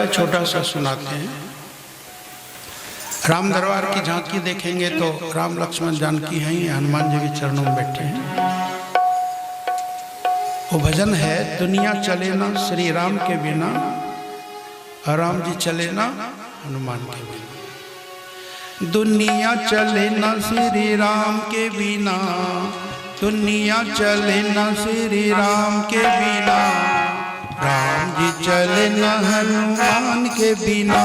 छोटा सा सुनाते हैं। राम दरबार की झांकी देखेंगे तो राम लक्ष्मण जानकी हैं, हनुमान जी के चरणों में बैठे हैं। वो भजन है, दुनिया चले ना श्री राम के बिना, राम जी चले ना हनुमान के बिना। दुनिया चले ना श्री राम के बिना, दुनिया चले ना श्री राम के बिना, राम जी चले न हनुमान के बिना।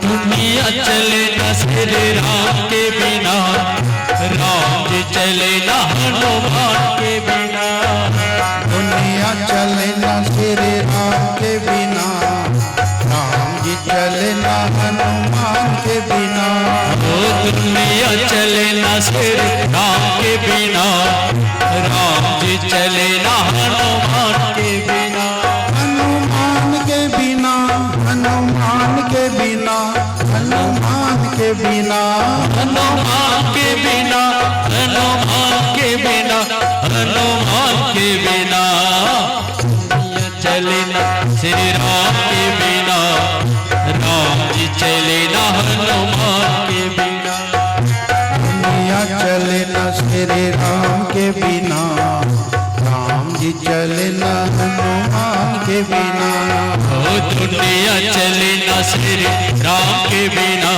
दुनिया चले न श्री राम के बिना, राम जी चले न हनुमान के बिना। दुनिया चले न श्री राम के बिना, राम जी चले न हनुमान के बिना। दुनिया चले न श्री राम के बिना, राम जी चले न हनुमान के बिना। हनुमान के बिना, हनुमान के बिना, हनुमान के बिना, हनुमान के बिना, हनुमान के बिना, हनुमान के बिना। दुनिया चले न श्री राम के बिना, राम जी चले न हनुमान के बिना। दुनिया चले न श्री राम के बिना, राम जी चले न हनुमान के बिना। दुनिया चले न श्री राम के बिना,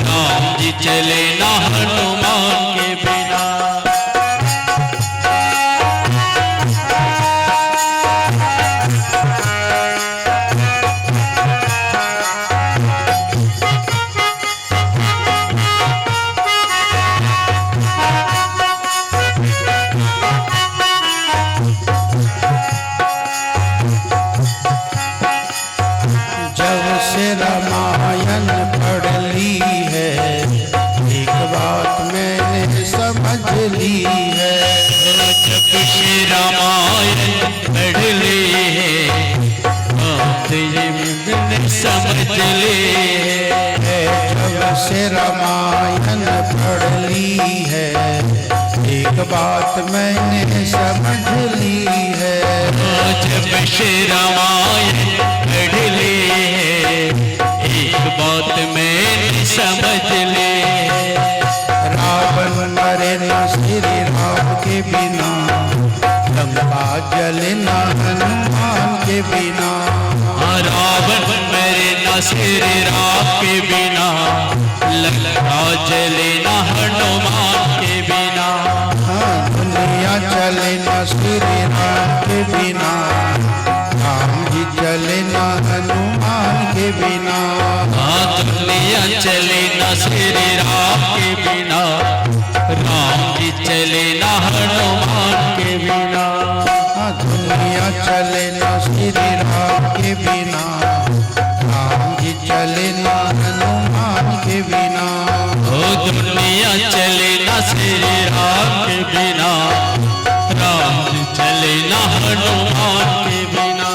राम जी चले न हनुमान के बिना। रामायण पढ़ ली है, एक बात मैंने समझ ली है। जब से रामायण पढ़ ली है, बात ये मैंने समझ ली है। जब से रामायण पढ़ ली है, एक बात मैंने समझ ली है। जब से रामायण पढ़ ली है, एक बात मैंने समझ ली। रावण मरे न श्री राम के बिना, लंका जले न हनुमान के बिना। रावण मरे न श्री राम के बिना, लंका जले न हनुमान के बिना। दुनिया चले न श्री राम के बिना, राम जी चले न हनुमान के बिना। दुनिया चले न श्री राम के बिना, राम जी चले न हनुमान के बिना। दुनिया चले न श्री राम के बिना, राम जी चले न हनुमान के बिना। दुनिया चले न श्री राम के बिना, राम जी चले न हनुमान के बिना।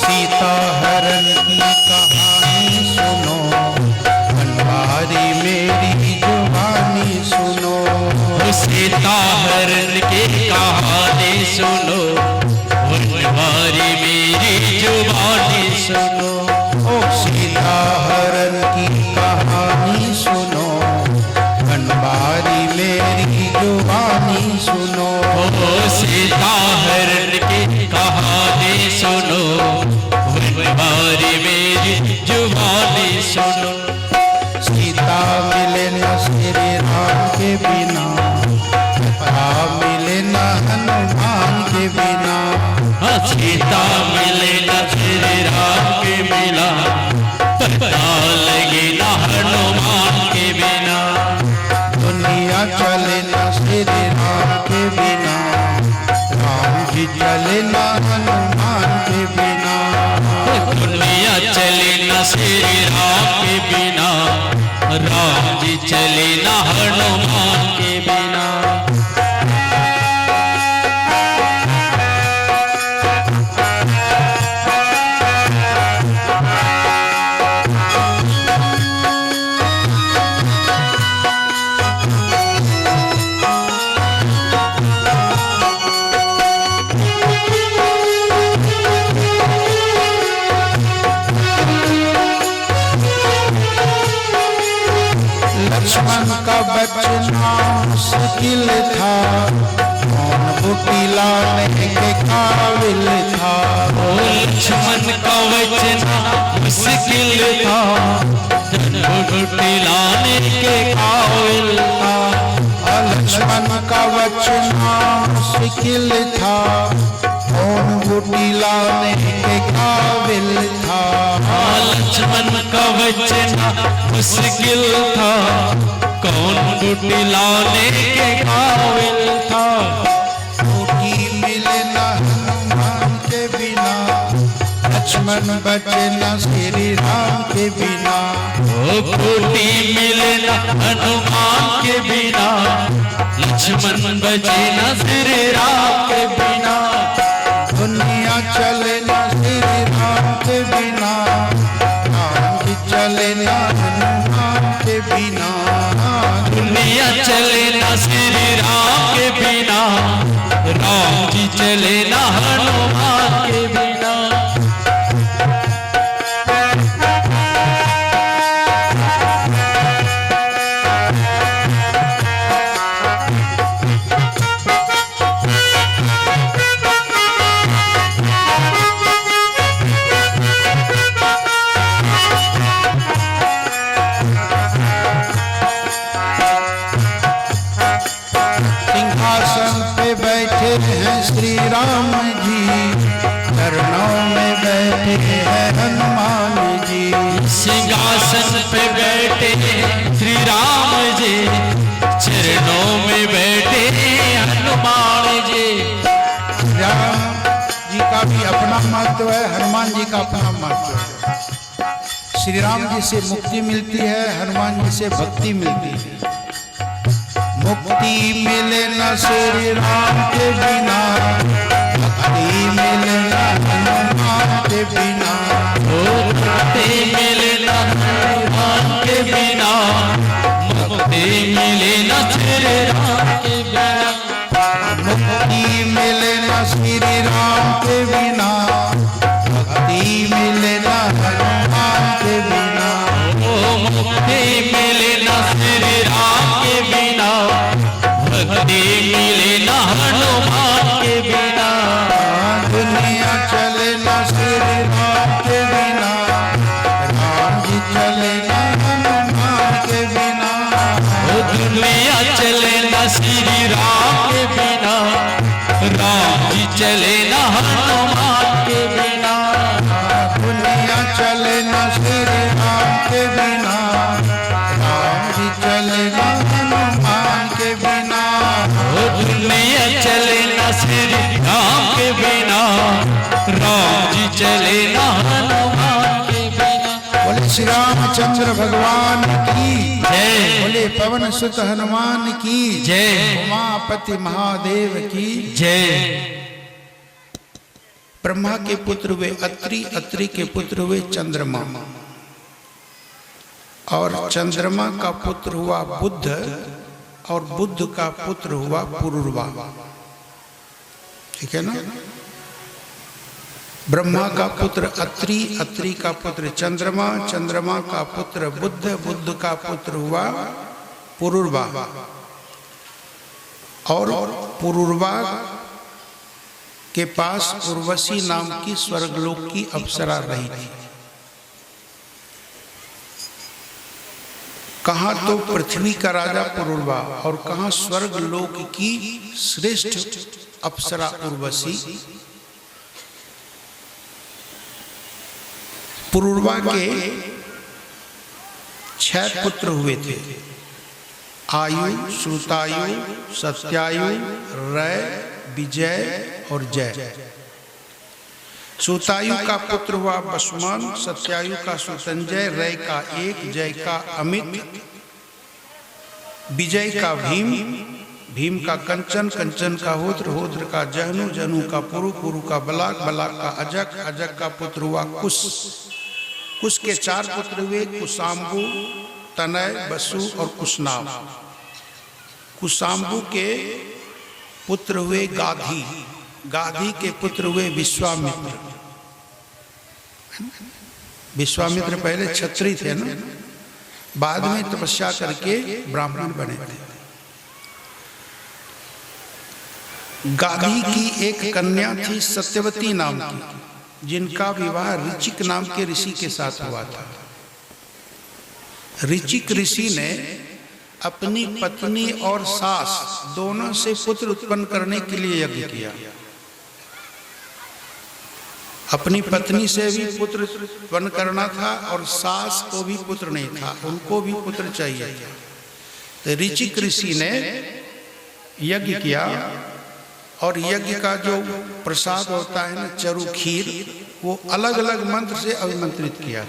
सीता हरण की कहानी सुनो, बनवारी मेरी जुबानी सुनो। सीता हरण की कहानी सुनो, बनवारी मेरी जुबानी सुनो। ओ सीता हरण की कहानी सुनो, बनवारी मेरी जुबानी सुनो। ओ सीता हरण की कहानी सुनो, बनवारी मेरी जुबानी सुनो। सीता मिले न श्री राम के बिना, पता मिले न हनुमान के बिना। सीता मिले न श्री राम के बिना, पता लगे न हनुमान के बिना। दुनिया चले न श्री राम के बिना, राम जी चले न हनुमान के बिना। दुनिया चले न श्री राम के बिना, राम जी चले न हनुमान के बिना। मुश्किल था, कौन बूटी लाने के काबिल था। ओ लक्ष्मण का वचना मुश्किल था, बूटी लाने के काबिल था। लक्ष्मण का वचना मुश्किल था, कौन बूटी लाने के काबिल था। लक्ष्मण का वचना मुश्किल था, कौन बूटी लाने के काबिल था। बूटी मिले न हनुमान के बिना, लक्ष्मण बचे न श्री राम के बिना। ओ बूटी मिले न हनुमान के बिना, लक्ष्मण बचे न श्री राम के बिना। दुनिया चले न श्री राम के बिना, राम जी चले न हनुमान के बिना। दुनिया चले न श्री राम के बिना, राम जी चले न हनुमान के बिना। सिंहासन पे बैठे हैं श्री राम जी, चरणों में बैठे हैं हनुमान जी। सिंहासन पे बैठे श्री राम जी, चरणों में बैठे हनुमान जी। राम जी का भी अपना महत्व है, हनुमान जी का अपना महत्व है। श्री राम जी से मुक्ति मिलती है, हनुमान जी से भक्ति मिलती है। मुक्ति मिले न श्री राम के बिना, भक्ति मिले न हनुमान के बिना। मुक्ति मिले न हनुमान के बिना, मुक्ति मिले न श्री राम के बिना। मुक्ति मिले न श्री राम के बिना, भक्ति मिले न हनुमान के बिना। ओ मुक्ति मिले न श्री राम के बिना, भक्ति मिले न हनुमान के बिना। दुनिया चले न श्री राम के बिना, राम जी चले न हनुमान के बिना। ओ दुनिया चले न श्री राम के बिना, राम जी चले न हनुमान के बिना। दुनिया चले न श्री राम के बिना, राम जी चले न हनुमान के बिना। ओ दुनिया चले न श्री राम के बिना, राम जी चले न हनुमान के बिना। बोले श्री रामचंद्र भगवान की जय। बोले पवन सुत हनुमान की जय। उमापति महादेव की जय। ब्रह्मा के पुत्र हुए अत्रि, अत्रि के पुत्र हुए चंद्रमा, और चंद्रमा का पुत्र हुआ बुध, और बुध का पुत्र हुआ पुरुरवा। ठीक है ना। ब्रह्मा का पुत्र अत्रि, अत्रि का पुत्र चंद्रमा, चंद्रमा का पुत्र बुध, बुध का पुत्र हुआ पुरुरवा। और पुरुरवा के पास उर्वशी नाम की स्वर्गलोक की अप्सरा रही थी। कहाँ तो पृथ्वी का राजा पुरुरवा, और कहाँ स्वर्गलोक की श्रेष्ठ अप्सरा उर्वशी। पुरुरवा के 6 पुत्र हुए थे, आयु, श्रुतायु, सत्यायु, रय, विजय और जय। श्रुतायु का पुत्र हुआ वसुमान, सत्यायु का सुसंजय, रय का एक, जय का अमित, विजय का भीम, भीम का कंचन, कंचन का होत्र, होत्र का जहनु, जहनु का पुरु, पुरु का बलाक, बलाक का अजक, अजक का पुत्र हुआ कुश। कुश के 4 पुत्र हुए, कुशाम्बु, तनय, बसु और कुशनाभ। कुशाम्बु के पुत्र हुए गाधी, गाधी के पुत्र हुए विश्वामित्र। विश्वामित्र पहले क्षत्रिय थे ना, बाद में तपस्या करके ब्राह्मण बने थे। गाधी की एक कन्या थी सत्यवती नाम की, जिनका विवाह ऋचिक नाम के ऋषि के साथ हुआ था। ऋचिक ऋषि ने अपनी पत्नी और सास दोनों से पुत्र उत्पन्न करने के लिए यज्ञ किया। अपनी पत्नी से भी पुत्र उत्पन्न करना था और सास को भी पुत्र नहीं था, उनको भी पुत्र चाहिए था। तो ऋचिक ऋषि ने यज्ञ किया और यज्ञ का जो प्रसाद होता है ना, चरु खीर, वो अलग अलग मंत्र से अभिमंत्रित किया,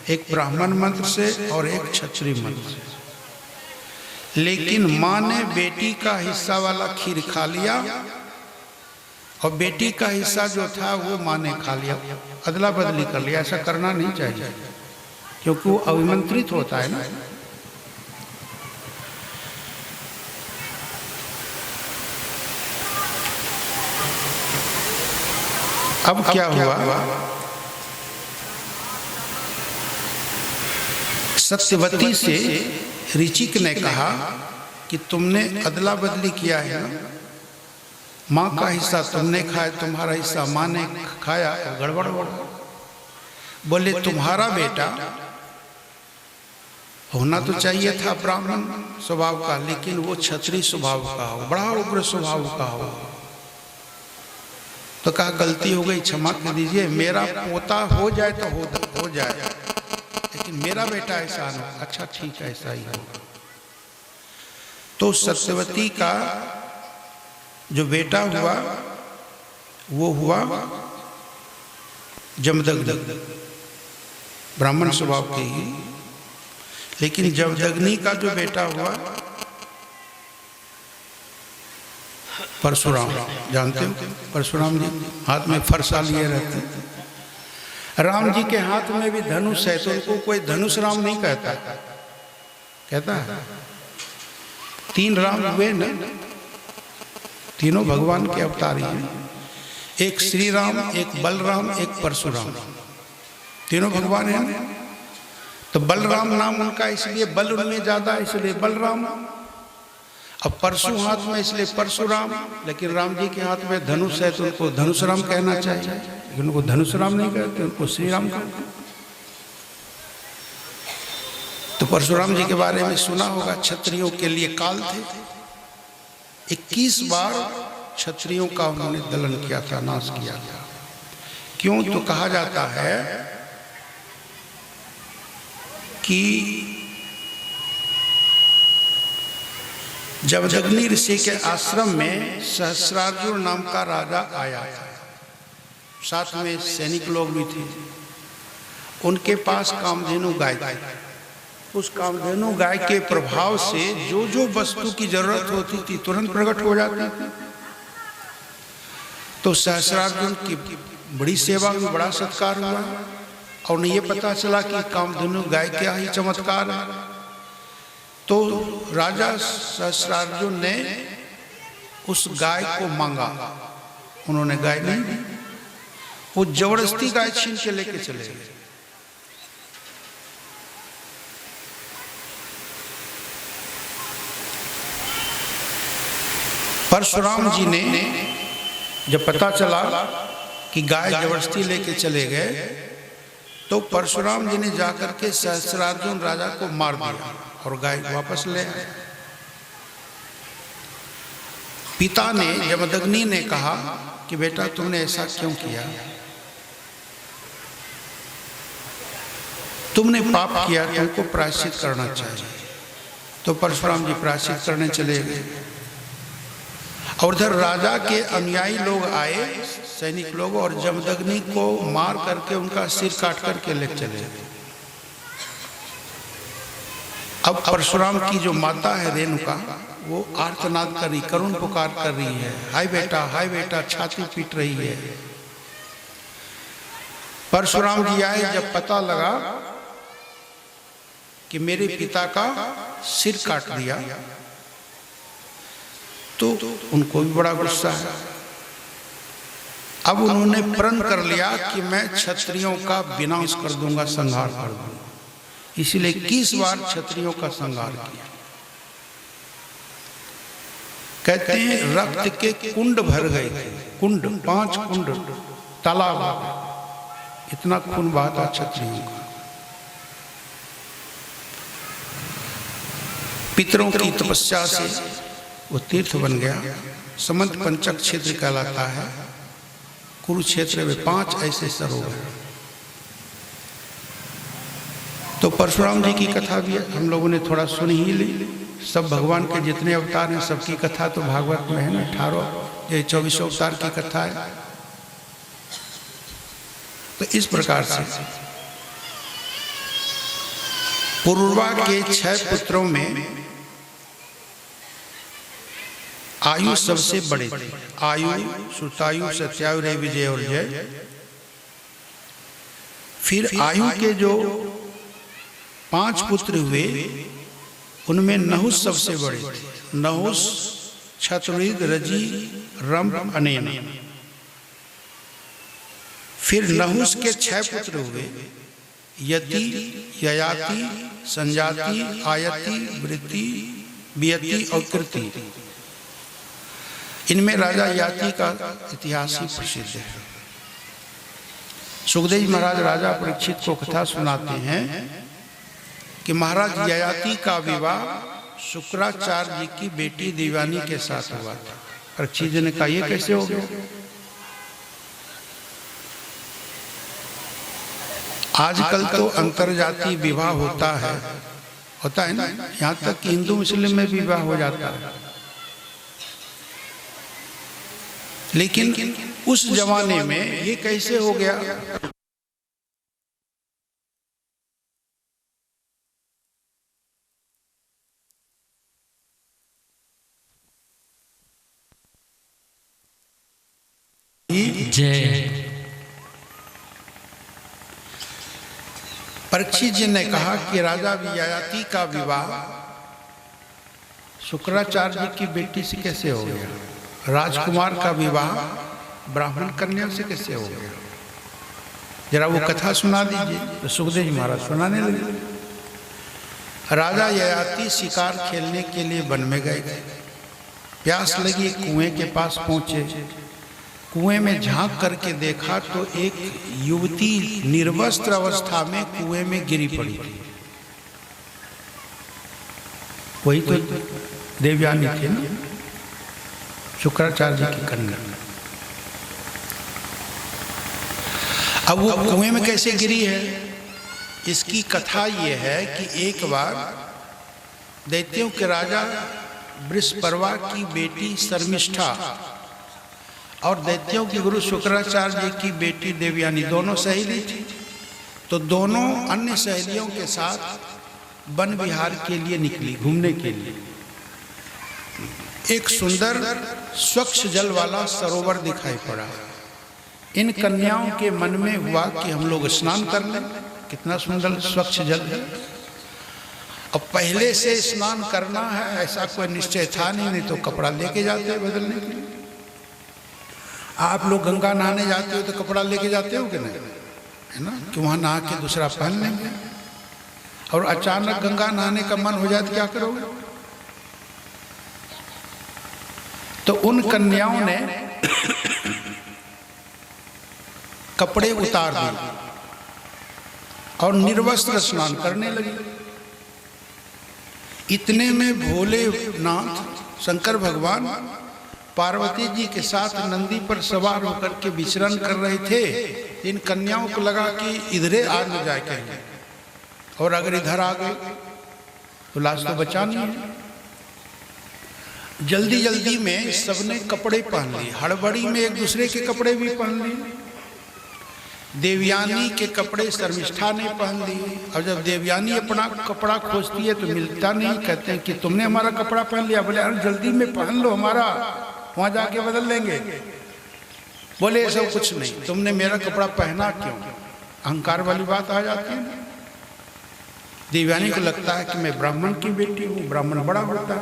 एक ब्राह्मण मंत्र से और एक क्षत्रिय मंत्र से। लेकिन माँ ने बेटी का हिस्सा वाला खीर खा लिया और बेटी का हिस्सा जो था वो माँ ने खा लिया, अदला बदली कर लिया। ऐसा करना नहीं चाहिए क्योंकि वो अभिमंत्रित होता है ना। अब क्या हुआ, सत्यवती से ऋचिक ने कहा कि तुमने अदला बदली किया है ना, माँ का हिस्सा तुमने खाया, तुम्हारा हिस्सा माँ ने खाया, गड़बड़ हो। बोले तुम्हारा बेटा होना तो चाहिए था ब्राह्मण स्वभाव का, लेकिन वो क्षत्रिय स्वभाव का हो, बड़ा उग्र स्वभाव का हो। तो कहा गलती हो गई, क्षमा कर दीजिए, मेरा पोता हो जाए तो हो जाए, लेकिन मेरा बेटा ऐसा ना। अच्छा ठीक है, ऐसा ही होगा। तो सत्यवती का जो बेटा हुआ वो हुआ जमदग्नि, ब्राह्मण स्वभाव के ही। लेकिन जमदग्नि का जो बेटा हुआ परशुराम, जानते हो परशुराम जी हाथ में फरसा लिए रहते हैं। राम जी के हाथ में भी धनुष है, तो उनको कोई धनुष राम नहीं कहता, कहता है तीन राम हुए न, तीनों भगवान के अवतारी हैं। एक श्री राम, एक बलराम, एक परशुराम, तीनों भगवान हैं। तो बलराम नाम उनका इसलिए, बल उनमें ज्यादा इसलिए बलराम। अब परशु हाथ में इसलिए परशुराम, लेकिन राम जी के हाथ में धनुष है तो उनको धनुष राम कहना चाहिए, लेकिन उनको धनुष राम नहीं कहते, उनको श्री राम कहते। तो परशुराम जी के बारे में सुना होगा, क्षत्रियों के लिए काल थे। 21 बार क्षत्रियों का उन्होंने दलन किया था, नाश किया था। क्यों? तो कहा जाता है कि जमदग्नि ऋषि के आश्रम में सहस्रार्जुन नाम का राजा आया था, साथ में सैनिक लोग भी थे। उनके पास कामधेनु गाय थी। उस कामधेनु गाय के प्रभाव से जो जो वस्तु की जरूरत होती थी तुरंत प्रकट हो जाती थी। तो सहस्रार्जुन की बड़ी सेवा में बड़ा सत्कार हुआ और उन्हें ये पता चला कि कामधेनु गाय क्या ही चमत्कार है। तो राजा सहस्रार्जुन ने उस गाय को मांगा, उन्होंने गाय नहीं दी, वो जबरदस्ती गाय छीन के लेके चले गए। परशुराम जी ने जब पता चला कि गाय जबरदस्ती लेके चले गए, तो परशुराम जी ने जाकर के सहस्रार्जुन राजा को मार दिया और गाय वापस ले आए। पिता ने, जमदग्नि ने कहा कि बेटा तुमने ऐसा क्यों किया, तुमने पाप किया, तुमको प्रायश्चित करना चाहिए। तो परशुराम जी प्रायश्चित करने चले गए और उधर राजा के अनुयायी लोग आए, सैनिक लोग, और जमदग्नि को मार करके उनका सिर काट करके ले चले गए। अब परशुराम की जो माता है रेणुका, वो आर्तनाद कर रही, करुण पुकार कर रही है, हाय बेटा, छाती पीट रही है। परशुराम जी आए, जब पता लगा कि मेरे पिता का सिर काट दिया, तो उनको भी बड़ा गुस्सा है। अब उन्होंने प्रण कर लिया कि मैं क्षत्रियों का विनाश कर दूंगा, संहार कर दूंगा। इसलिए 21 बार क्षत्रियों का संहार किया। कहते हैं रक्त के कुंड भर गए थे, कुंड, 5 कुंड, तालाब, इतना खून बहा था क्षत्रियों का। पितरों की तपस्या से वो तीर्थ बन गया। समंत पंचक क्षेत्र कहलाता है। कुरुक्षेत्र में 5 ऐसे सरोवर। तो परशुराम जी की कथा भी हम लोगों ने थोड़ा सुन ही ली। सब भगवान के जितने अवतार हैं सबकी कथा तो भागवत में है ना, 18 ये 24 अवतार की कथा है। तो इस प्रकार से पुरुरवा के 6 पुत्रों में आयु सबसे बड़े थे। आयु, श्रुतायु, सत्यायु, रे, विजय और जय। फिर आयु के जो 5 पुत्र हुए उनमें नहुस सबसे बड़े थे। नहुस, क्षत्रविद, रजी, रंभ, अनेन। फिर नहुस के 6 पुत्र हुए, यति, ययाति, संजाति, आयति, वृत्ति, वियति और कृति। इनमें राजा याति का इतिहास ही प्रसिद्ध है। सुखदेव महाराज राजा परीक्षित को कथा सुनाते हैं कि महाराज ययाति का विवाह शुक्राचार्य जी की बेटी देवयानी के साथ हुआ था। परीक्षित जी ने कहा ये कैसे हो गया? आजकल तो अंतरजातीय विवाह होता है ना, यहाँ तक कि हिंदू मुस्लिम में विवाह हो जाता है। लेकिन उस जमाने में ये कैसे हो गया? जय। परीक्षित जी ने कहा कि राजा ययाति का विवाह शुक्राचार्य जी की बेटी से कैसे हो गया? राजकुमार का विवाह ब्राह्मण कन्या से कैसे हो गया? जरा वो कथा सुना दीजिए। तो सुखदेव जी महाराज सुनाने लगे। राजा ययाति शिकार खेलने के लिए वन में गए। प्यास लगी, कुएं के पास पहुंचे। कुएं में झांक करके देखा तो एक युवती निर्वस्त्र अवस्था में कुएं में गिरी पड़ी थी। वही तो देवयानी थी ना, शुक्राचार्य जी की कन्या। अब वो कुएं में कैसे गिरी है? इसकी कथा ये है कि एक बार दैत्यों के राजा बृहस्पति की बेटी शर्मिष्ठा और दैत्यों के गुरु शुक्राचार्य जी की बेटी देवयानी दोनों सहेली थी। तो दोनों अन्य सहेलियों के साथ वन विहार के लिए निकली, घूमने के लिए। एक सुंदर स्वच्छ जल वाला सरोवर दिखाई पड़ा। इन कन्याओं के मन में हुआ कि हम लोग स्नान कर लें। कितना सुंदर स्वच्छ जल है। अब पहले से स्नान करना है ऐसा कोई निश्चय था नहीं तो कपड़ा लेके जाते बदलने के लिए। आप लोग गंगा नहाने जाते हो तो कपड़ा लेके जाते हो कि नहीं, है ना, कि वहां नहा के दूसरा पहन लेंगे। और अचानक गंगा नहाने का मन हो जाए तो क्या करोगे? तो उन कन्याओं ने कपड़े उतार दिए और निर्वस्त्र स्नान करने लगी। इतने में भोलेनाथ शंकर भगवान पार्वती जी के साथ नंदी पर सवार होकर के विचरण कर रहे थे। इन कन्याओं को लगा कि इधरे आ न जाए कहीं, और अगर इधर आ गए तो लाश तो बचानी है। जल्दी जल्दी में सबने कपड़े पहन लिए। हड़बड़ी में एक दूसरे के कपड़े भी पहन लिए। देवयानी के कपड़े शर्मिष्ठा ने पहन लिए। और जब देवयानी अपना कपड़ा खोजती है तो मिलता नहीं। कहते हैं कि तुमने हमारा कपड़ा पहन लिया। बोले अरे जल्दी में पहन लो, हमारा वहां जाके बदल लेंगे। बोले ऐसा कुछ नहीं, तुमने मेरा कपड़ा पहना क्यों? अहंकार वाली बात आ जाती है। देवयानी को लगता है कि मैं ब्राह्मण की बेटी हूँ, ब्राह्मण बड़ा होता है,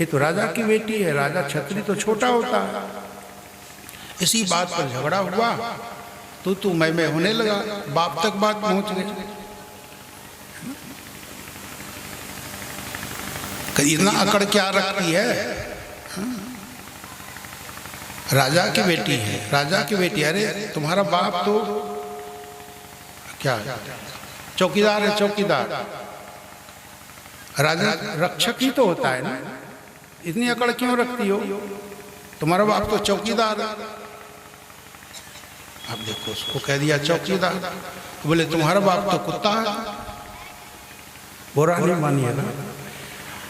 ये तो राजा की बेटी है, राजा क्षत्रिय तो छोटा होता है। इसी बात पर झगड़ा हुआ, तू मैं होने लगा। बाप तक बात पहुंच गई। इतना अकड़ क्या रखती है? राजा की बेटी है, राजा की बेटी। अरे तुम्हारा बाप तो क्या है? चौकीदार है, चौकीदार। राजा रक्षक ही तो होता है ना, इतनी अकड़ क्यों रखती हो? तुम्हारा बाप तो चौकीदार है। अब देखो, उसको कह दिया चौकीदार। बोले तुम्हारा बाप तो कुत्ता है। बुरा नहीं मानिए ना।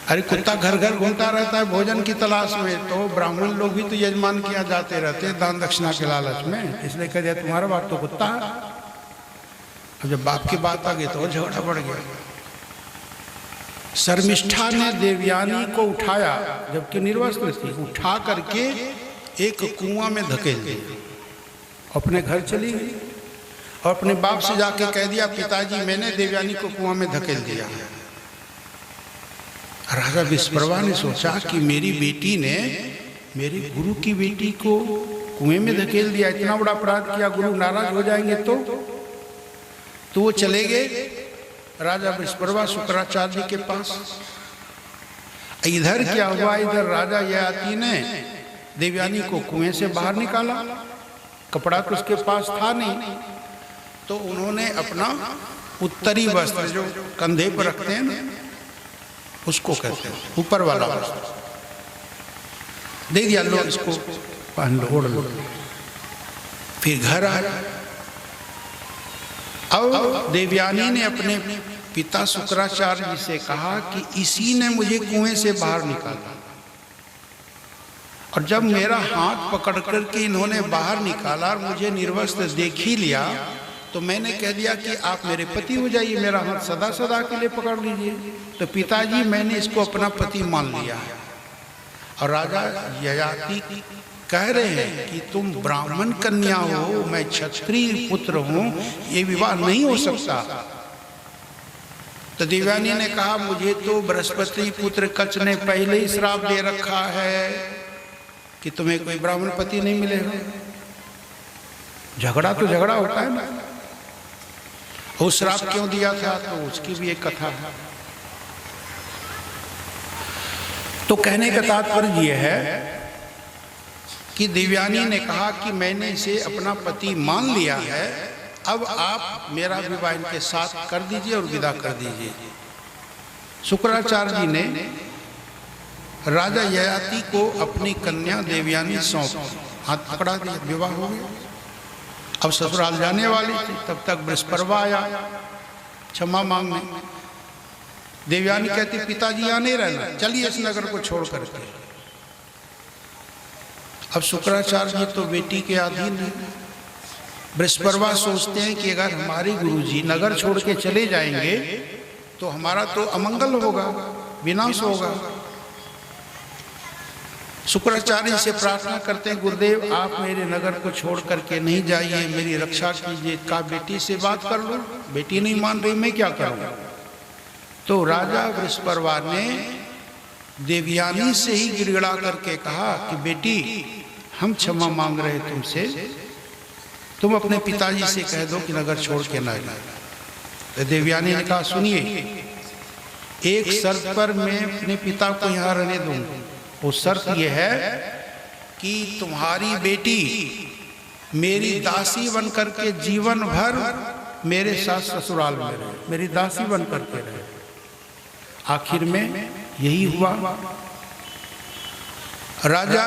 अरे कुत्ता घर घर घूमता रहता है भोजन की तलाश में, तो ब्राह्मण लोग भी तो यजमान किया जाते रहते हैं दान दक्षिणा के लालच में, इसलिए कह दिया तुम्हारा बाप तो कुत्ता है। अब जब बाप की बात आ गई तो झगड़ा बढ़ गया। शर्मिष्ठा ने देवयानी को उठाया, जबकि निर्वस्त्र थी, उठा करके एक कुआं में धकेल दिया, अपने घर चली गई और अपने बाप से जाके कह दिया पिताजी मैंने देवयानी को कुआं में धकेल दिया। राजा विस्प्रभा ने सोचा कि मेरी बेटी ने मेरे गुरु की बेटी को कुएं में धकेल दिया, इतना बड़ा अपराध किया, गुरु नाराज हो जाएंगे तो वो चले गए राजा विस्प्रभा शुक्राचार्य के पास। इधर क्या हुआ, इधर राजा ययाति ने देवयानी को कुएं से बाहर निकाला, कपड़ा तो उसके पास था नहीं, तो उन्होंने अपना उत्तरी वस्त्र जो कंधे पर रखते हैं ना, उसको कहते हैं ऊपर वाला वस्त्र, दे दिया, लो इसको पहन लो, ओढ़ लो। फिर घर आया। अब देवयानी ने अपने पिता शुक्राचार्य जी से कहा कि इसी ने मुझे कुएं से बाहर निकाला, और जब मेरा हाथ पकड़ करके इन्होंने बाहर निकाला और मुझे निर्वस्त्र देख ही लिया, तो मैंने कह दिया कि आप मेरे पति हो जाइए, मेरा हाथ सदा सदा के लिए पकड़ लीजिए। तो पिताजी मैंने इसको अपना पति मान लिया। और राजा ययाति कह रहे हैं कि तुम ब्राह्मण कन्या हो, मैं क्षत्रिय पुत्र हूं, ये विवाह नहीं हो सकता। तो देवयानी ने कहा मुझे तो बृहस्पति पुत्र कच ने पहले ही श्राप दे रखा है कि तुम्हें कोई ब्राह्मण पति नहीं मिलेगा। झगड़ा तो झगड़ा होता है ना, वो श्राप क्यों दिया था तो उसकी भी एक कथा है। तो कहने का तात्पर्य यह है कि देवयानी ने कहा कि मैंने इसे अपना पति मान लिया है, अब आप मेरा विवाह इनके साथ कर दीजिए और विदा कर दीजिए। शुक्राचार्य जी ने राजा ययाति को अपनी कन्या देवयानी सौंप, हाथ पकड़ा दिया, विवाह हो गया। अब ससुराल जाने वाली थी, तब तक विस्प्रभा आया क्षमा मांगने। देवयानी कहती पिताजी यहाँ नहीं रहना, चलिए इस नगर को छोड़ करके। अब शुक्राचार्य जी तो बेटी के अधीन है। विस्प्रभा सोचते हैं कि अगर हमारे गुरुजी नगर छोड़ के चले जाएंगे तो हमारा तो अमंगल होगा, विनाश होगा। शुक्राचार्य से प्रार्थना करते हैं गुरुदेव आप मेरे नगर को छोड़ करके नहीं जाइए, मेरी रक्षा कीजिए। का बेटी से बात कर लो, बेटी नहीं मान रही, मैं क्या करूं। तो राजा विस्प्रभा ने देवयानी से ही गिड़गिड़ा करके कहा कि बेटी हम क्षमा मांग रहे तुमसे, तुम अपने पिताजी से कह दो कि नगर छोड़ के ना जाए। तो देवयानी ने कहा सुनिए, एक शर्त पर मैं अपने पिता को यहाँ रहने दूंगा। वो शर्त यह है कि तुम्हारी बेटी मेरी दासी बन करके जीवन भर मेरे साथ ससुराल में रहे, मेरी दासी बन करके रहे। आखिर में यही हुआ। राजा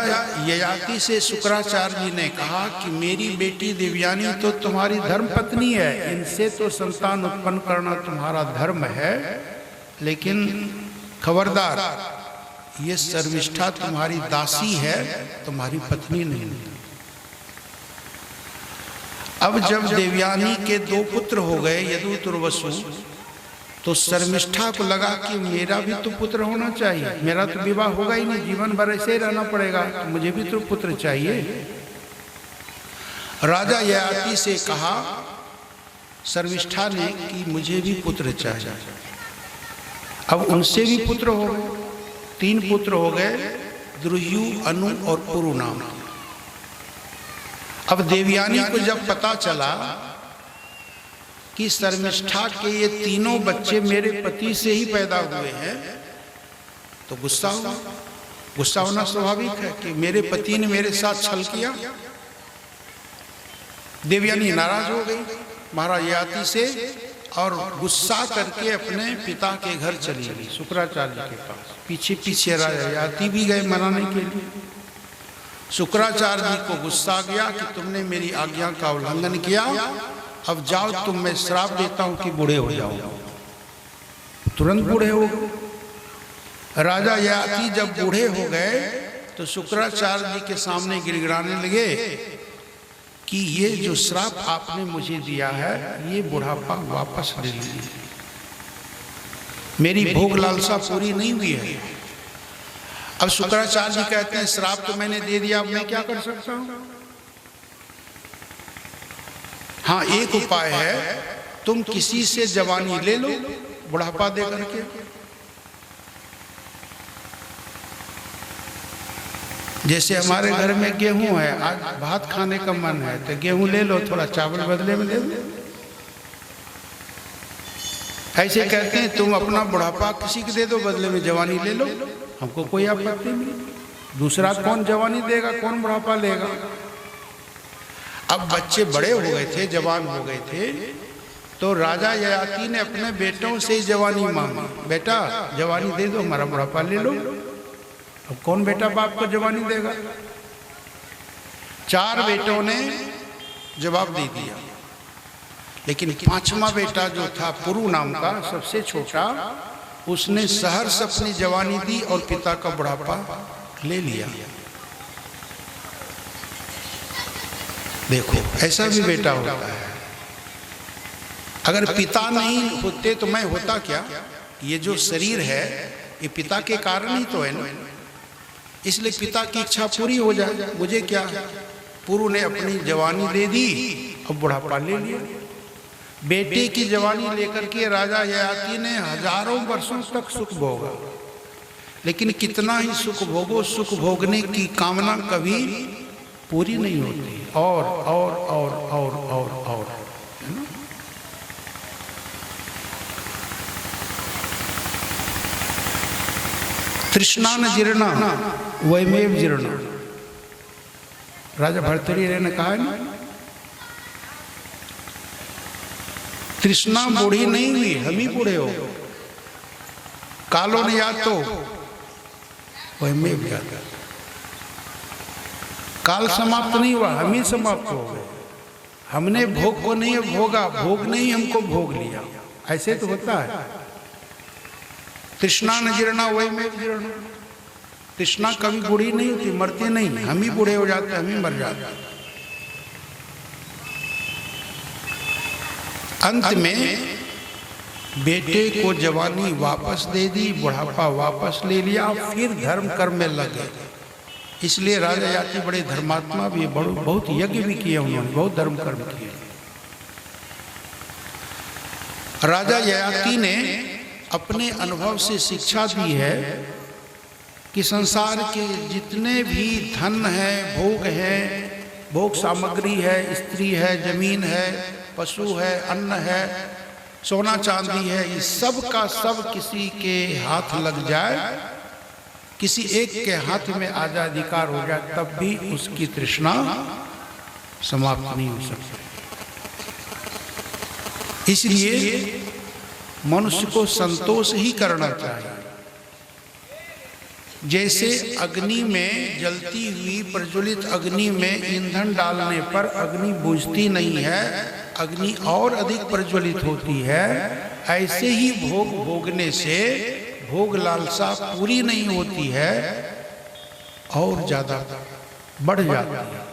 ययाति से शुक्राचार्य जी ने कहा कि मेरी बेटी देवयानी तो तुम्हारी धर्म पत्नी है, इनसे तो संतान उत्पन्न करना तुम्हारा धर्म है, लेकिन खबरदार ये शर्मिष्ठा तुम्हारी दासी है, तुम्हारी पत्नी नहीं। अब जब देवयानी के दो पुत्र हो गए यदुवंश और वसु, तो शर्मिष्ठा को लगा कि मेरा भी तो पुत्र होना चाहिए, मेरा तो विवाह होगा ही नहीं, जीवन भर ऐसे ही रहना पड़ेगा, तो मुझे भी तो पुत्र चाहिए। राजा ययाति से कहा शर्मिष्ठा ने कि मुझे भी पुत्र चाहिए। अब उनसे भी पुत्र हो गए, 3 पुत्र हो गए, द्रुह्यु, अनु और पुरु नाम। अब देवयानी को जब पता चला कि शर्मिष्ठा के ये तीनों बच्चे मेरे पति से ही पैदा हुए हैं, तो गुस्सा हुआ। गुस्सा होना स्वाभाविक है कि मेरे पति ने मेरे साथ छल किया। देवयानी नाराज हो गई महाराज ययाति से और गुस्सा करके अपने पिता के घर चली गई शुक्राचार्य के पास। पीछे पीछे राजा ययाति भी गए मनाने के लिए। शुक्राचार्य जी को गुस्सा आ गया कि तुमने मेरी आज्ञा का उल्लंघन किया, अब जाओ तुम, मैं श्राप देता हूं कि बूढ़े हो जाओ। तुरंत बूढ़े हो गए। राजा ययाति जब बूढ़े हो गए तो शुक्राचार्य जी के सामने गिड़गिड़ाने लगे कि ये जो श्राप आपने मुझे दिया है ये बुढ़ापा वापस ले लीजिए, मेरी भोग लालसा पूरी नहीं हुई है। अब शुक्राचार्य जी कहते हैं श्राप तो मैंने दे दिया, अब मैं क्या कर सकता हूं? हाँ, एक उपाय है, तुम किसी से जवानी ले लो बुढ़ापा दे करके। जैसे हमारे घर में गेहूं है, आज भात खाने का मन है तो गेहूं ले लो, थोड़ा चावल बदले में ले लो। ऐसे कहते हैं तुम अपना बुढ़ापा किसी को दे दो, बदले में जवानी ले लो, हमको कोई आपत्ति नहीं। दूसरा कौन जवानी देगा, कौन बुढ़ापा लेगा? अब बच्चे बड़े हो गए थे, जवान हो गए थे, तो राजा ययाति ने अपने बेटों से जवानी मांगी। बेटा जवानी दे दो, हमारा बुढ़ापा ले लो। अब कौन बेटा बाप को जवानी देगा? 4 बेटों ने जवाब दे दिया, लेकिन 5वां बेटा जो था पुरु नाम का, सबसे छोटा, उसने सहर्ष अपनी जवानी दी और पिता का बुढ़ापा ले लिया। देखो ऐसा भी बेटा होता है। अगर पिता नहीं होते तो मैं होता क्या? ये जो शरीर है ये पिता के कारण ही तो है ना, इसलिए पिता की इच्छा पूरी हो जाए। मुझे क्या, पुरु ने अपनी जवानी दे दी और बुढ़ापा ले लिया। बेटे की जवानी लेकर के राजा ययाति ने हजारों वर्षों तक सुख भोगा, लेकिन कितना ही सुख भोगो, सुख भोगने की कामना कभी पूरी नहीं होती। और और और और और और है ना? तृष्णा न जीर्णा वैमेव जीर्णा, राजा भर्तृहरि ने कहा है ना, तृष्णा बूढ़ी नहीं हुई, हम ही बूढ़े हो। कालो ने याद तो वैमेव याद, काल समाप्त नहीं हुआ, हम ही समाप्त हो गए। हमने भोग को नहीं भोगा, भोग ने ही हमको भोग लिया। ऐसे तो होता है। तृष्णा न जीर्णा वैमेव जीर्णा, तृष्णा कभी बूढ़ी नहीं होती, मरती नहीं, हम ही बूढ़े हो जाते, हम ही मर जाते। अंत में बेटे को जवानी वापस दे दी, बुढ़ापा वापस ले लिया, फिर धर्म कर्म में लग गए। इसलिए राजा ययाति बड़े धर्मात्मा भी, बहुत यज्ञ भी किए उन्होंने, बहुत धर्म कर्म किए। राजा ययाति ने अपने अनुभव से शिक्षा दी है कि संसार के जितने भी धन है, भोग है, भोग सामग्री है, स्त्री है, जमीन है, पशु है, अन्न है, सोना चांदी है, ये सब का सब किसी के हाथ लग जाए, किसी एक के हाथ में आजाधिकार हो जाए, तब भी उसकी तृष्णा समाप्त नहीं हो सकती। इसलिए मनुष्य को संतोष ही करना चाहिए। जैसे अग्नि में जलती हुई प्रज्वलित अग्नि में ईंधन डालने पर अग्नि बुझती नहीं है, अग्नि और अधिक प्रज्वलित होती है, ऐसे ही भोग भोगने से भोग लालसा पूरी नहीं होती है और ज्यादा बढ़ जाती है।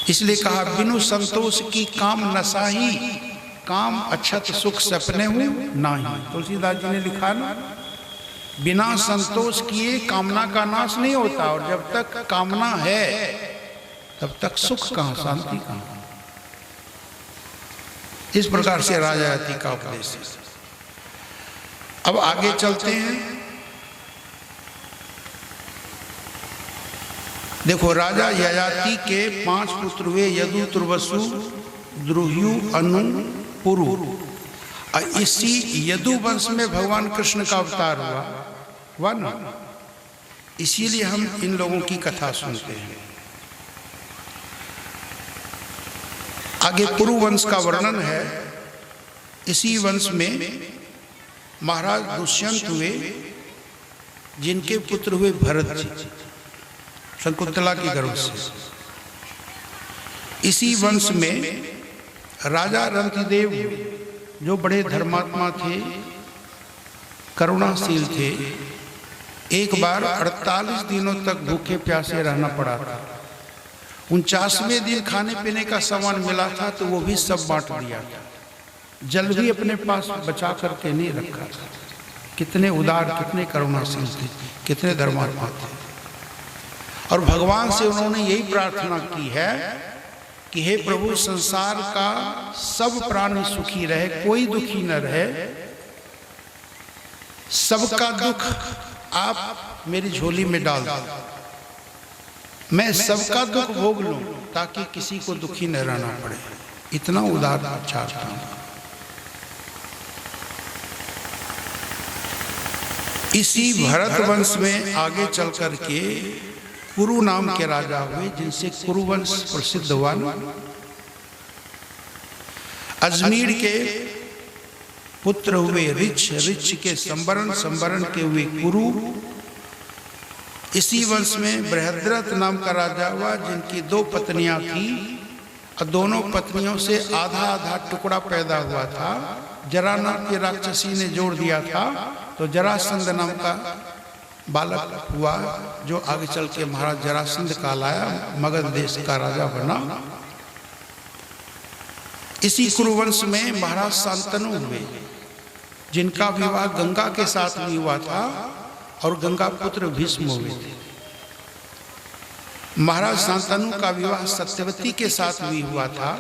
इसलिए कहा बिनु संतोष की काम नसाही, काम अक्षत सुख सपने हूं नाही। तुलसीदास जी ने लिखा ना, बिना संतोष किए कामना का नाश नहीं होता, और जब तक कामना है तब तक सुख कहां, शांति कहां। इस प्रकार से राजा ययाति का उपदेश। अब आगे चलते हैं। देखो राजा ययाति के 5 पुत्र हुए, यदु, तुर्वसु, द्रुह्यु, अनु, पुरु। इसी यदु वंश में भगवान कृष्ण का अवतार हुआ। वन। इसीलिए हम इन लोगों की कथा सुनते हैं। आगे कुरु वंश का वर्णन है। इसी वंश में महाराज दुष्यंत हुए, जिनके पुत्र हुए भरत जी, शकुंतला के गर्भ से। इसी वंश में राजा रंतिदेव, जो बड़े धर्मात्मा थे, करुणाशील थे, एक बार 48 दिनों तक भूखे प्यासे रहना पड़ा था। 49वें दिन खाने पीने का सामान मिला था तो वो भी सब बांट दिया था। जल भी अपने पास बचा करके नहीं रखा था। कितने उदार, कितने करुणाशील थे, कितने धर्मात्मा थे। और भगवान से उन्होंने यही प्रार्थना की है कि हे प्रभु, संसार का सब प्राणी सुखी रहे, कोई दुखी न रहे, सबका दुख आप मेरी झोली में डाल दो, मैं सबका दुख भोग लूं ताकि किसी को दुखी न रहना पड़े। इतना उदार आचार था। इसी भरत वंश में आगे चल करके कुरु नाम के राजा हुए, जिनसे कुरुवंश प्रसिद्ध हुआ। अजमेर के पुत्र हुए ऋच, ऋच के संवरण, संवरण के हुए कुरु। इसी वंश में बृहद्रथ नाम का राजा हुआ, जिनकी 2 पत्नियां थी और दोनों पत्नियों से आधा आधा टुकड़ा पैदा हुआ था। जरा नाम की राक्षसी ने जोड़ दिया था तो जरासंध नाम का बालक हुआ, जो आगे चल के महाराज जरासंध कहलाया, मगध देश का राजा बना। इसी कुरुवंश में महाराज शांतनु हुए, जिनका विवाह गंगा के साथ भी हुआ था और गंगा पुत्र भीष्म हुए थे। महाराज शांतनु का विवाह सत्यवती के साथ भी हुआ था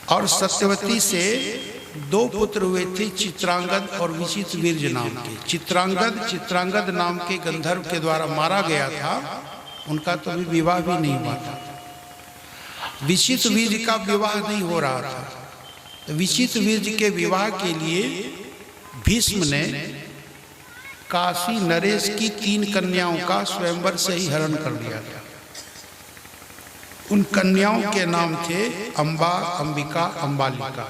और सत्यवती से 2 पुत्र हुए थे, चित्रांगद और विचित्रवीर्य नाम के। चित्रांगद नाम के गंधर्व के द्वारा मारा गया था, उनका तो अभी विवाह भी नहीं हुआ था। विचित्रवीर्य का विवाह नहीं हो रहा था, तो विचित्रवीर्य के विवाह के लिए भीष्म ने काशी नरेश की 3 कन्याओं का स्वयंवर से ही हरण कर लिया था। उन कन्याओं के नाम थे अंबा, अंबिका, अंबालिका।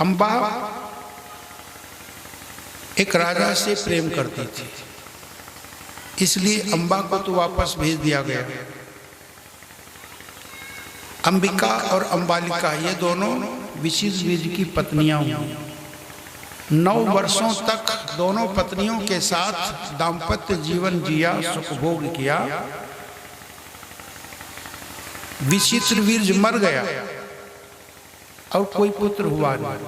अंबा एक राजा से प्रेम करती थी, इसलिए अंबा को तो वापस भेज दिया गया। अंबिका और अंबालिका ये दोनों विचित्रवीर्य की पत्नियां हुई। 9 वर्षों तक दोनों पत्नियों के साथ दाम्पत्य जीवन जिया, सुखभोग किया। विचित्रवीर्य मर गया और कोई पुत्र हुआ नहीं।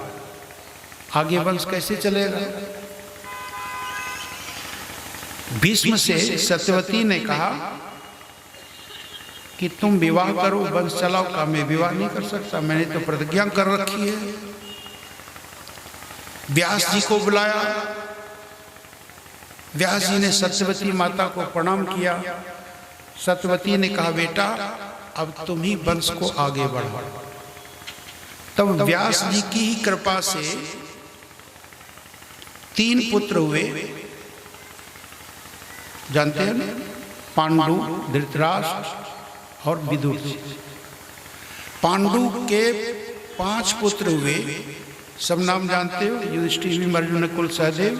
आगे वंश कैसे चलेगा? भीष्म से सत्यवती ने कहा कि तुम विवाह करो, वंश चलाओ। का मैं विवाह नहीं कर सकता, मैंने तो प्रतिज्ञा कर रखी है। व्यास जी को बुलाया, व्यास जी ने सत्यवती माता को प्रणाम किया। सत्यवती ने कहा, बेटा अब तुम ही वंश को आगे बढ़ाओ। तब व्यास जी की ही कृपा से 3 पुत्र हुए, जानते हैं ना, पांडु, धृतराष्ट्र और विदुर। पांडु के 5 पुत्र हुए, सब नाम जानते हो, युधिष्ठिर, भीम, अर्जुन, नकुल, सहदेव।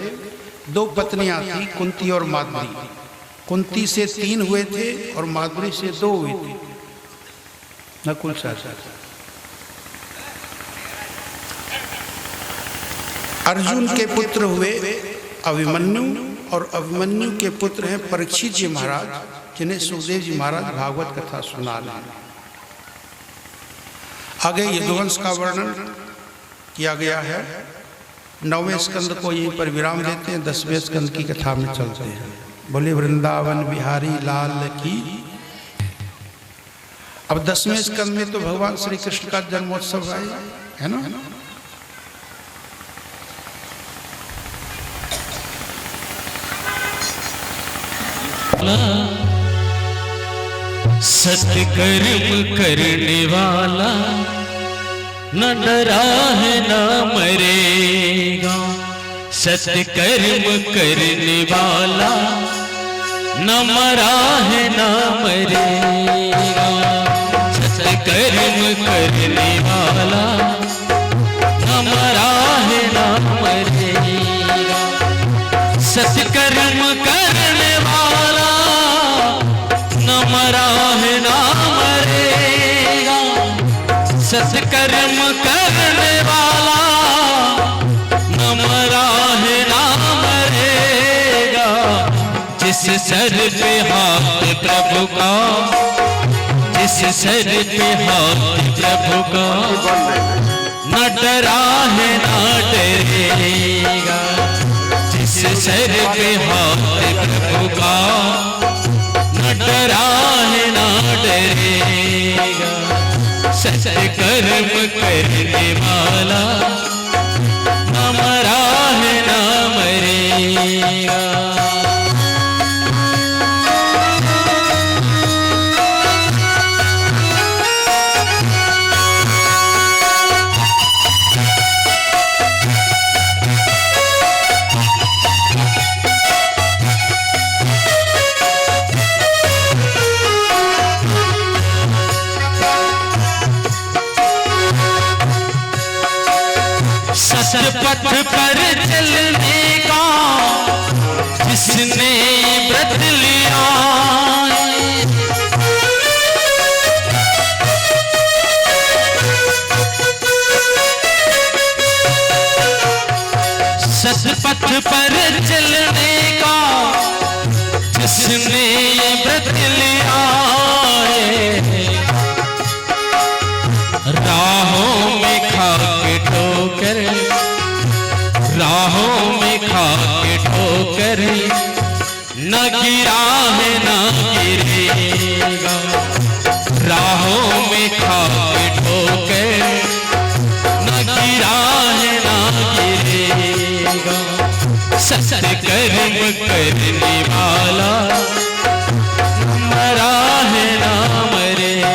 2 पत्नियां थी, कुंती और माद्री। कुंती से 3 हुए थे और माद्री से 2 हुए थे, नकुल, सहदेव। अर्जुन के पुत्र हुए अभिमन्यु और अभिमन्यु के पुत्र हैं परीक्षित जी महाराज, जिन्हें सुखदेव जी महाराज भागवत कथा सुना रहे हैं। आगे यदुवंश का वर्णन किया गया है। 9वें स्कंद को यहीं पर विराम देते हैं, 10वें स्कंद की कथा में चलते हैं। बोले वृंदावन बिहारी लाल की। अब 10वें स्कंद में तो भगवान श्री कृष्ण का जन्मोत्सव है ना। सत्कर्म करने वाला न डरा है न मरेगा, सत्कर्म करने वाला न मरा है न मरेगा। सत्कर्म करने वाला न मरा है न मरेगा। सत्कर्म करने वाला न मरा है न मरेगा। सत्कर्म करने वाला न मरा है न मरेगा। जिस सर पे हाथ प्रभु का, जिस सर पे हाथ प्रभु का, न डरा है न डरेगा। जिस सर पे हाथ प्रभु का, न डरा है न डरेगा। सत्कर्म करने वाला न मरा है न मरेगा। सतपथ पर चलने का जिसने व्रत लिया, सतपथ पर चलने का जिसने व्रत लिया, राहों में खाके ठोकर, राहों में खाके ठोकर, न गिरा है न गिरेगा। राहों में खाके ठोकर, न गिरा है न गिरेगा। सत्कर्म करने वाला न मरा है न मरेगा।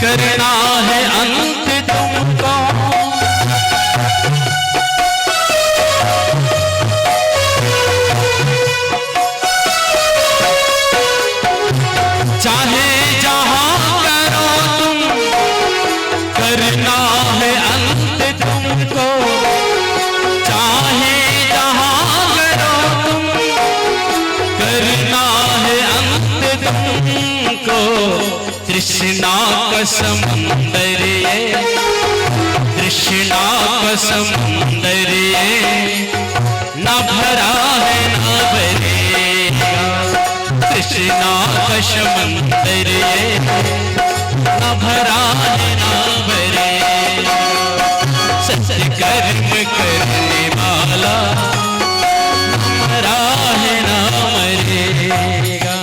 करना है अंत तुमको, चाहे जहां करो तुम, करना है अंत तुमको। चाहे जहां करो तुम, करना है अंत तुमको। तृष्णा का समुंदर ये, तृष्णा का समुंदर ये, न भरा है न भरेगा। तृष्णा का समुंदर ये, न भरा है न भरेगा। सत्कर्म करने वाला न मरा है न मरेगा।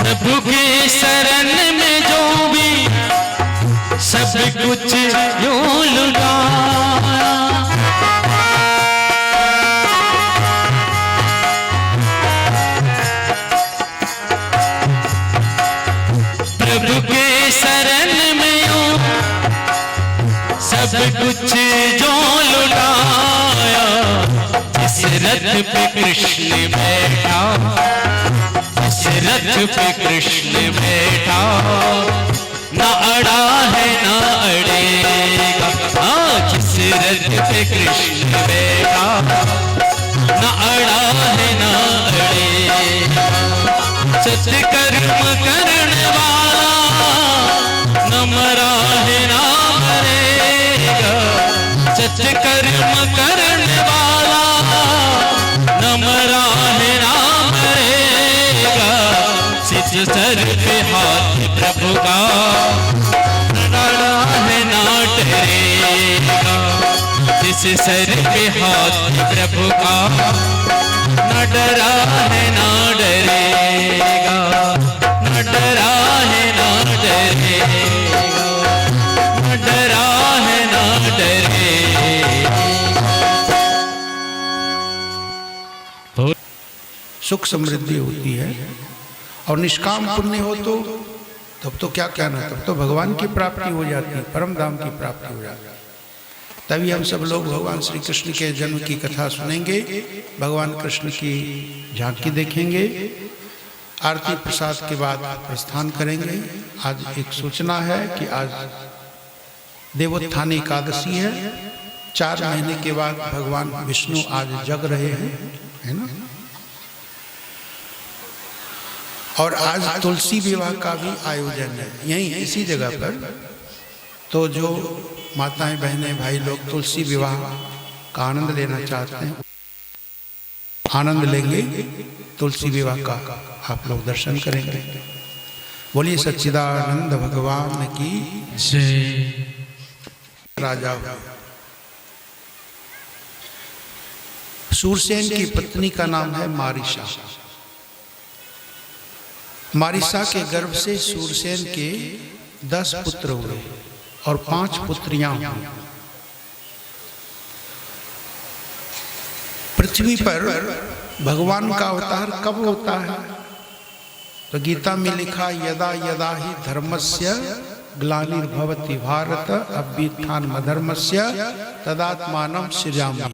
प्रभु की शरण में जो भी सब कुछ यूं लुटाया, प्रभु के शरण में यूं सब कुछ रथ पे कृष्ण बैठा, जिस रथ पे कृष्ण बैठा, ना अड़ा है ना अड़ेगा। हाँ, जिस रथ पे कृष्ण बैठा, ना अड़ा है ना अड़ेगा। सत्कर्म करने वाला न मरा है ना मरेगा। सत्कर्म करने वाला न मरा है ना मरेगा। सिर सर पे हाथ प्रभु का, डरा है ना डरेगा। जिस सर पे हाथ प्रभु का, न डरा है ना डरेगा, न डरा है ना डरेगा, न डरा है ना डरेगा। सुख समृद्धि होती है। और निष्काम पुण्य हो तो तब तो क्या कहना, तब तो भगवान की प्राप्ति हो जाती है, परम धाम की प्राप्ति हो जाती है। तभी हम सब लोग भगवान श्री कृष्ण के जन्म की कथा सुनेंगे, भगवान कृष्ण की झांकी देखेंगे, आरती प्रसाद के बाद प्रस्थान करेंगे। आज एक सूचना है कि आज देवोत्थान एकादशी है। 4 महीने के बाद भगवान विष्णु आज जग रहे हैं, है ना। और आज तुलसी विवाह का भी आयोजन है यहीं इसी जगह पर। तो जो माताएं बहनें भाई लोग तुलसी विवाह का आनंद लेना चाहते हैं, आनंद लेंगे, तुलसी विवाह का आप लोग दर्शन करेंगे। बोलिए सच्चिदानंद भगवान की जय। राजा सूरसेन की पत्नी का नाम है मारिशा। मारिशा के गर्भ से सूरसेन के 10 पुत्र हुए और 5 पुत्रियां हुई। पृथ्वी पर भगवान का अवतार कब होता है? तो गीता में लिखा, यदा यदा ही धर्मस्य ग्लानिर्भवति भारत अभ्युत्थानमधर्मस्य तदात्मानं सृजामि।